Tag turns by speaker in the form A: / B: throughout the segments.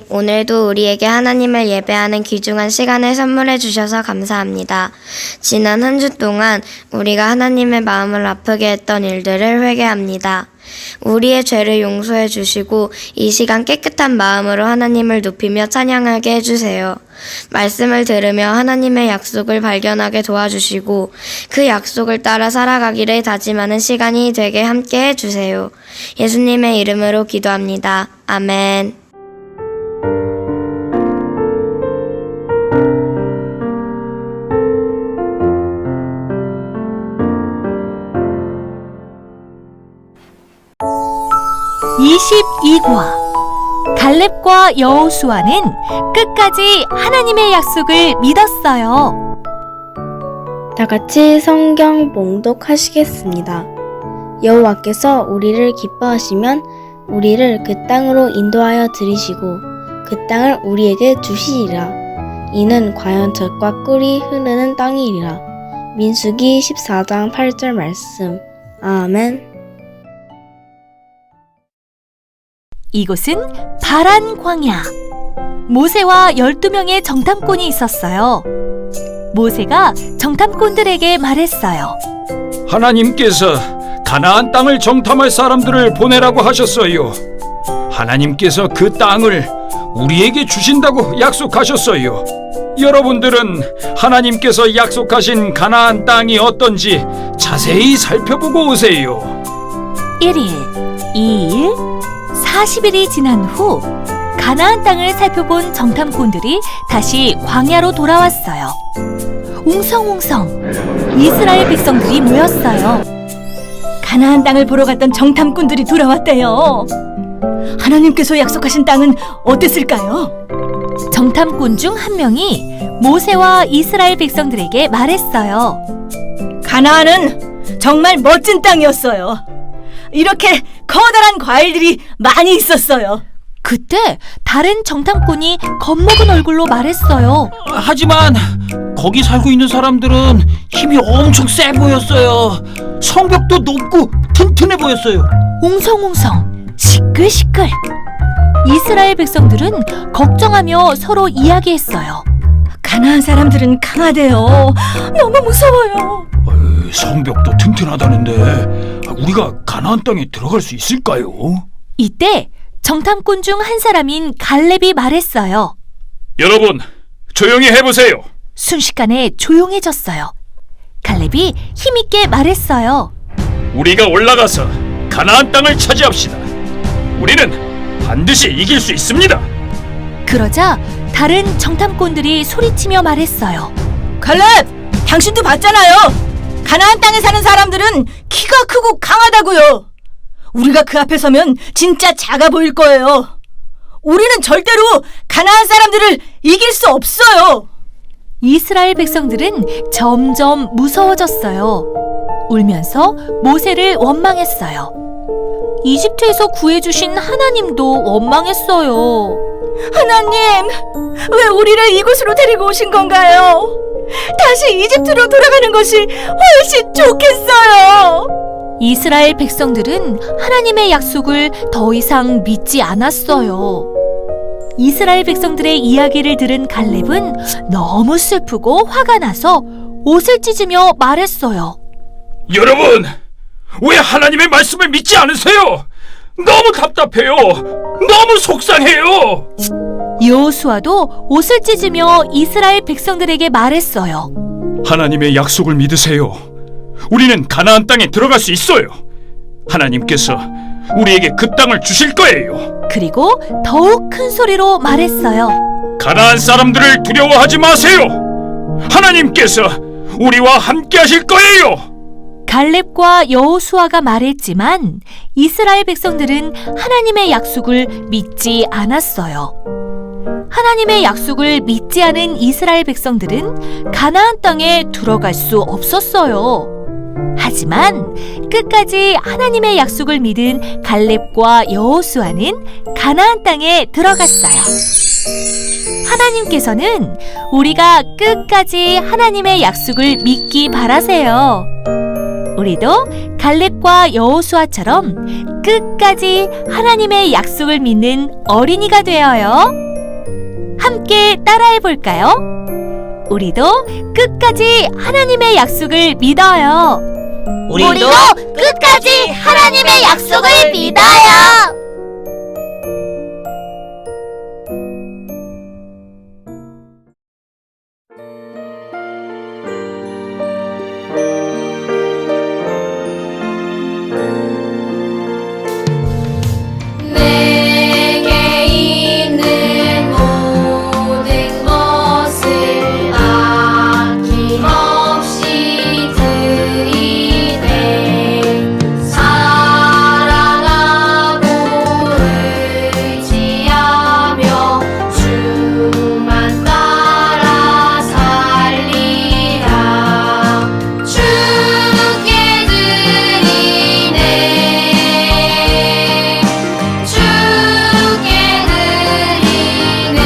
A: 하나님, 오늘도 우리에게 하나님을 예배하는 귀중한 시간을 선물해 주셔서 감사합니다. 지난 한 주 동안 우리가 하나님의 마음을 아프게 했던 일들을 회개합니다. 우리의 죄를 용서해 주시고 이 시간 깨끗한 마음으로 하나님을 높이며 찬양하게 해주세요. 말씀을 들으며 하나님의 약속을 발견하게 도와주시고 그 약속을 따라 살아가기를 다짐하는 시간이 되게 함께 해주세요. 예수님의 이름으로 기도합니다. 아멘.
B: (22과) 갈렙과 여호수아는 끝까지 하나님의 약속을 믿었어요.
C: 다 같이 성경 봉독하시겠습니다. 여호와께서 우리를 기뻐하시면 우리를 그 땅으로 인도하여 들이시고 그 땅을 우리에게 주시리라. 이는 과연 젖과 꿀이 흐르는 땅이리라. 민수기 14장 8절 말씀. 아멘.
B: 이곳은 바란 광야. 모세와 12명의 정탐꾼이 있었어요. 모세가 정탐꾼들에게 말했어요.
D: 하나님께서 가나안 땅을 정탐할 사람들을 보내라고 하셨어요. 하나님께서 그 땅을 우리에게 주신다고 약속하셨어요. 여러분들은 하나님께서 약속하신 가나안 땅이 어떤지 자세히 살펴보고 오세요.
B: 1일, 2일, 40일이 지난 후 가나안 땅을 살펴본 정탐꾼들이 다시 광야로 돌아왔어요. 웅성웅성 이스라엘 백성들이 모였어요.
E: 가나안 땅을 보러 갔던 정탐꾼들이 돌아왔대요. 하나님께서 약속하신 땅은 어땠을까요?
B: 정탐꾼 중 한 명이 모세와 이스라엘 백성들에게 말했어요.
E: 가나안은 정말 멋진 땅이었어요. 이렇게 커다란 과일들이 많이 있었어요.
B: 그때 다른 정탐꾼이 겁먹은 얼굴로 말했어요.
F: 하지만 거기 살고 있는 사람들은 힘이 엄청 세 보였어요. 성벽도 높고 튼튼해 보였어요.
B: 웅성웅성 시끌시끌. 이스라엘 백성들은 걱정하며 서로 이야기했어요.
E: 가나안 사람들은 강하대요. 너무 무서워요.
D: 성벽도 튼튼하다는데 우리가 가나안 땅에 들어갈 수 있을까요?
B: 이때 정탐꾼 중 한 사람인 갈렙이 말했어요.
D: 여러분, 조용히 해보세요.
B: 순식간에 조용해졌어요. 갈렙이 힘있게 말했어요.
D: 우리가 올라가서 가나안 땅을 차지합시다. 우리는 반드시 이길 수 있습니다.
B: 그러자 다른 정탐꾼들이 소리치며 말했어요.
E: 갈렙! 당신도 봤잖아요. 가나안 땅에 사는 사람들은 키가 크고 강하다고요. 우리가 그 앞에 서면 진짜 작아 보일 거예요. 우리는 절대로 가나안 사람들을 이길 수 없어요.
B: 이스라엘 백성들은 점점 무서워졌어요. 울면서 모세를 원망했어요. 이집트에서 구해주신 하나님도 원망했어요.
E: 하나님, 왜 우리를 이곳으로 데리고 오신 건가요? 다시 이집트로 돌아가는 것이 훨씬 좋겠어요.
B: 이스라엘 백성들은 하나님의 약속을 더 이상 믿지 않았어요. 이스라엘 백성들의 이야기를 들은 갈렙은 너무 슬프고 화가 나서 옷을 찢으며 말했어요.
D: 여러분, 왜 하나님의 말씀을 믿지 않으세요? 너무 답답해요. 너무 속상해요.
B: 여호수아도 옷을 찢으며 이스라엘 백성들에게 말했어요.
D: 하나님의 약속을 믿으세요. 우리는 가나안 땅에 들어갈 수 있어요. 하나님께서 우리에게 그 땅을 주실 거예요.
B: 그리고 더욱 큰 소리로 말했어요.
D: 가나안 사람들을 두려워하지 마세요. 하나님께서 우리와 함께 하실 거예요.
B: 갈렙과 여호수아가 말했지만 이스라엘 백성들은 하나님의 약속을 믿지 않았어요. 하나님의 약속을 믿지 않은 이스라엘 백성들은 가나안 땅에 들어갈 수 없었어요. 하지만 끝까지 하나님의 약속을 믿은 갈렙과 여호수아는 가나안 땅에 들어갔어요. 하나님께서는 우리가 끝까지 하나님의 약속을 믿기 바라세요. 우리도 갈렙과 여호수아처럼 끝까지 하나님의 약속을 믿는 어린이가 되어요. 함께 따라해 볼까요? 우리도 끝까지 하나님의 약속을 믿어요.
E: 우리도
B: 끝까지 하나님의 약속을 믿어요.
A: 내게 있는 모든 것을 아낌없이 드리네. 사랑하고 의지하며 주만 따라 살리라. 주께 드리네. 주께 드리네.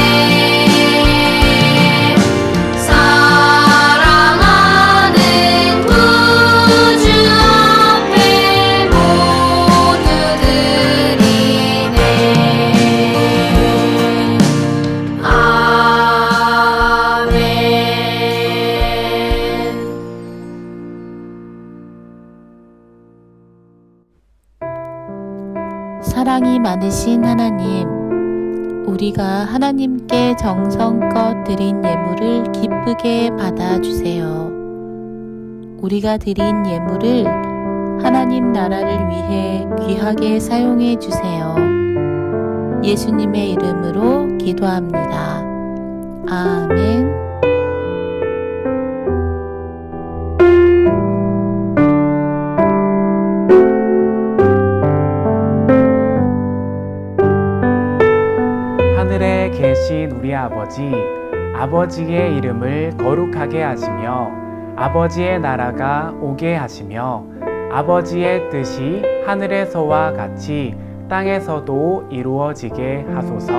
A: 사랑하는 구주 앞에 모두 드리네. 아멘.
G: 사랑이 많으신 하나님, 우리가 하나님께 정성껏 드린 예물을 기쁘게 받아주세요. 우리가 드린 예물을 하나님 나라를 위해 귀하게 사용해 주세요. 예수님의 이름으로 기도합니다. 아멘.
H: 하늘에 계신 우리 아버지, 아버지의 이름을 거룩하게 하시며 아버지의 나라가 오게 하시며 아버지의 뜻이 하늘에서와 같이 땅에서도 이루어지게 하소서.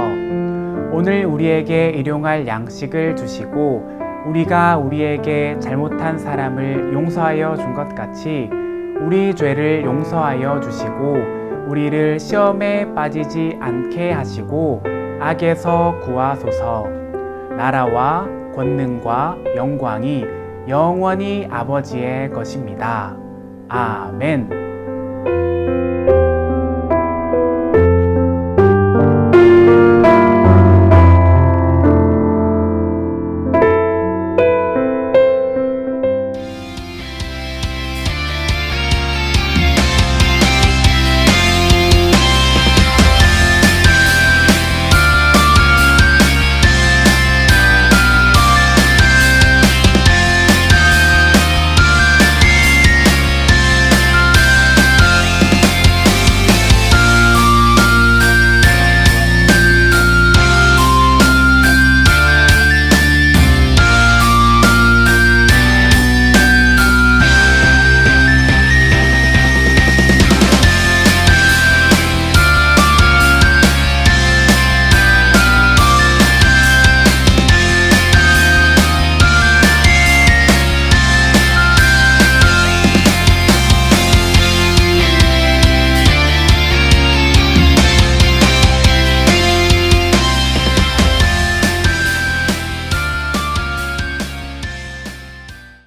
H: 오늘 우리에게 일용할 양식을 주시고 우리가 우리에게 잘못한 사람을 용서하여 준 것 같이 우리 죄를 용서하여 주시고 우리를 시험에 빠지지 않게 하시고 악에서 구하소서. 나라와 권능과 영광이 영원히 아버지의 것입니다. 아멘.